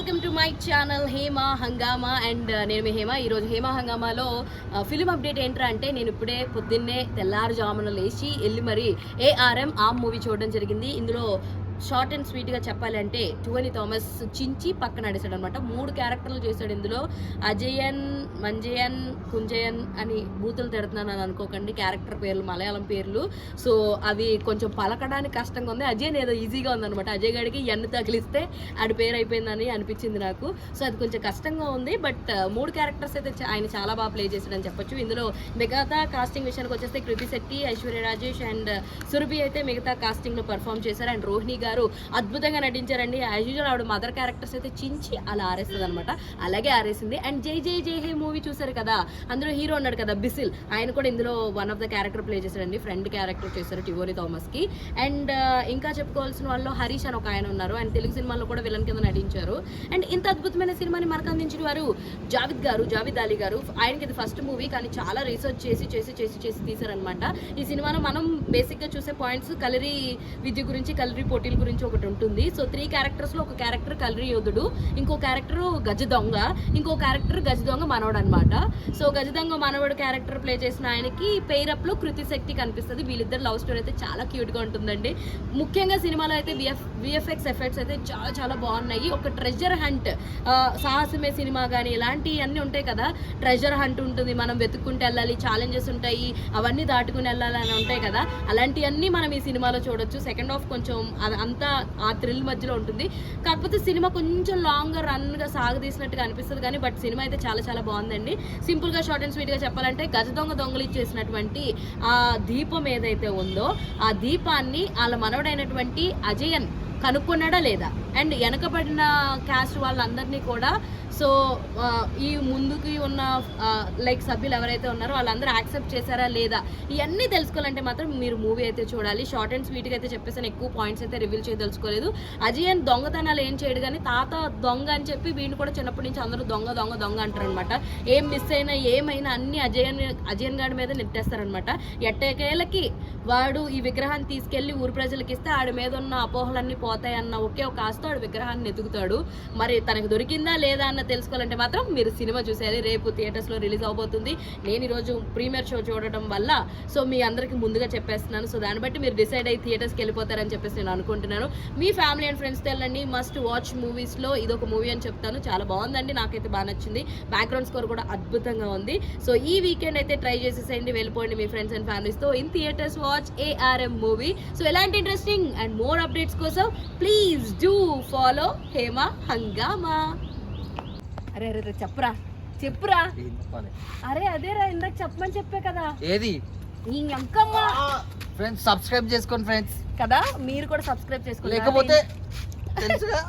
Welcome to my channel Hema హంగామా and నేను మీ హేమ. ఈరోజు హేమా హంగామాలో ఫిలిం అప్డేట్ ఏంట్రా అంటే నేను ఇప్పుడే పొద్దున్నే తెల్లారుజామున లేచి వెళ్ళి మరి ARM మూవీ చూడడం జరిగింది. ఇందులో షార్ట్ అండ్ స్వీట్గా చెప్పాలంటే టువని థామస్ చించి పక్కన నడిచాడు అనమాట. 3 క్యారెక్టర్లు చేశాడు ఇందులో. అజయన్, మంజయన్, కుంజయన్ అని బూతులు తిడుతున్నాను అని అనుకోకండి, క్యారెక్టర్ పేర్లు మలయాళం పేర్లు. సో అవి కొంచెం పలకడానికి కష్టంగా ఉంది. అజయన్ ఏదో ఈజీగా ఉందనమాట. అజయ్ గడికి ఎన్ను తగిలిస్తే ఆడి పేరు అయిపోయిందని అనిపించింది నాకు. సో అది కొంచెం కష్టంగా ఉంది. బట్ 3 క్యారెక్టర్స్ అయితే ఆయన చాలా బాగా ప్లే చేశాడని చెప్పొచ్చు. ఇందులో మిగతా కాస్టింగ్ విషయానికి వచ్చేస్తే కృతి శెట్టి, ఐశ్వర్య రాజేష్ అండ్ సురభి అయితే మిగతా కాస్టింగ్లో పర్ఫామ్ చేశారు. అండ్ రోహిణి గారు అద్భుతంగా నటించారండి. యాజ్ యూజువల్ ఆవిడ మదర్ క్యారెక్టర్స్ అయితే చించి అలా ఆరేస్తుంది అనమాట. అలాగే ఆరేసింది. అండ్ జై జై జై హే మూవీ చూసారు కదా, అందులో హీరో ఉన్నాడు కదా బిసిల్, ఆయన కూడా ఇందులో one of the character play చేశారండి. ఫ్రెండ్ క్యారెక్టర్ చేశారు టివోని థామస్ కి. అండ్ ఇంకా చెప్పుకోవాల్సిన వాళ్ళు హరీష్ అని ఒక ఆయన ఉన్నారు. ఆయన తెలుగు సినిమాల్లో కూడా విలన్ కింద నటించారు. అండ్ ఇంత అద్భుతమైన సినిమాని మనకు అందించిన వారు జావిద్ అలీ గారు. ఆయనకి ఇది ఫస్ట్ మూవీ, కానీ చాలా రీసెర్చ్ చేసి తీశారనమాట. ఈ సినిమాలో మనం బేసిక్ గా చూసే పాయింట్స్ కలరీ విద్య గురించి, కలరీ పోటీల గురించి ఒకటి ఉంటుంది. సో 3 క్యారెక్టర్స్ లో ఒక క్యారెక్టర్ కలరీ యోధుడు, ఇంకో క్యారెక్టర్ గజ దొంగ, ఇంకో క్యారెక్టర్ గజ దొంగ మనవడు అనమాట. సో గజ దొంగ మనవడు క్యారెక్టర్ ప్లే చేసిన ఆయనకి పేరప్ లో కృతి శక్తి కనిపిస్తుంది. వీళ్ళిద్దరు లవ్ స్టోరీ అయితే చాలా క్యూట్ గా ఉంటుందండి. ముఖ్యంగా సినిమాలో అయితే విఎఫ్ఎక్స్ ఎఫెక్ట్స్ అయితే చాలా చాలా బాగున్నాయి. ఒక ట్రెజర్ హంట్, సాహసమే సినిమా కానీ ఇలాంటివి అన్నీ ఉంటాయి కదా, ట్రెజర్ హంట్ ఉంటుంది, మనం వెతుక్కుంటూ వెళ్ళాలి, ఛాలెంజెస్ ఉంటాయి, అవన్నీ దాటుకుని వెళ్ళాలని ఉంటాయి కదా, అలాంటివన్నీ మనం ఈ సినిమాలో చూడొచ్చు. సెకండ్ హాఫ్ కొంచెం అంతా ఆ థ్రిల్ మధ్యలో ఉంటుంది. కాకపోతే సినిమా కొంచెం లాంగ్ రన్గా సాగదీసినట్టుగా అనిపిస్తుంది కానీ బట్ సినిమా అయితే చాలా చాలా బాగుందండి. సింపుల్గా షార్ట్ అండ్ స్వీట్గా చెప్పాలంటే గజ దొంగలు ఇచ్చేసినటువంటి ఆ దీపం ఏదైతే ఉందో ఆ దీపాన్ని వాళ్ళ మనవడైనటువంటి అజయన్ కనుక్కున్నాడా లేదా, అండ్ వెనకబడిన క్యాస్ట్ వాళ్ళందరినీ కూడా, సో ఈ ముందుకి ఉన్న లైక్ సభ్యులు ఎవరైతే ఉన్నారో వాళ్ళందరూ యాక్సెప్ట్ చేశారా లేదా, ఇవన్నీ తెలుసుకోవాలంటే మాత్రం మీరు మూవీ అయితే చూడాలి. షార్ట్ అండ్ స్వీట్గా అయితే చెప్పేసాను, ఎక్కువ పాయింట్స్ అయితే రివీల్ చేయదలుచుకోలేదు. అజయన్ దొంగతనాలు ఏం చేయడు కానీ తాత దొంగ అని చెప్పి వీడిని కూడా చిన్నప్పటి నుంచి అందరూ దొంగ దొంగ దొంగ అంటారు అనమాట. ఏం మిస్ అయినా ఏమైనా అన్ని అజయన్ గాడి మీద నెట్టేస్తారనమాట. ఎట్టకేళ్ళకి వాడు ఈ విగ్రహాన్ని తీసుకెళ్లి ఊరు ప్రజలకి ఇస్తే ఆడి మీద ఉన్న అపోహలన్నీ పోతాయన్న ఒకే ఒక ఆస్తో ఆడు విగ్రహాన్ని ఎదుగుతాడు. మరి తనకు దొరికిందా లేదా అన్న తెలుసుకోవాలంటే మాత్రం మీరు సినిమా చూసేయాలి. రేపు థియేటర్స్లో రిలీజ్ అవబోతుంది. నేను ఈరోజు ప్రీమియర్ షో చూడడం వల్ల సో మీ అందరికీ ముందుగా చెప్పేస్తున్నాను. సో దాన్ని బట్టి మీరు డిసైడ్ అయ్యి థియేటర్స్కి వెళ్ళిపోతారని చెప్పేసి నేను అనుకుంటున్నాను. మీ ఫ్యామిలీ అండ్ ఫ్రెండ్స్తో వెళ్ళండి. మస్ట్ వాచ్ మూవీస్లో ఇదొక మూవీ అని చెప్తాను. చాలా బాగుందండి, నాకైతే బాగా నచ్చింది. బ్యాక్గ్రౌండ్ స్కోర్ కూడా అద్భుతంగా ఉంది. సో ఈ వీకెండ్ అయితే ట్రై చేసేసేయండి, వెళ్ళిపోండి మీ ఫ్రెండ్స్ అండ్ ఫ్యామిలీస్తో. In theatres watch ARM movie. So ఎలాంటి ఇంట్రెస్టింగ్ అండ్ మోర్ అప్డేట్స్ కోసం ప్లీజ్ డూ ఫాలో హేమా హంగామా. అరే అరే చెప్పురా. అరే అదేరా ఇందాక చెప్పమని చెప్పే కదా. ఏది ఫ్రెండ్స్ సబ్స్క్రైబ్ చేసుకోండి ఫ్రెండ్స్ కదా, మీరు కూడా సబ్స్క్రైబ్ చేసుకోండి. లేకపోతే తెలుసుగా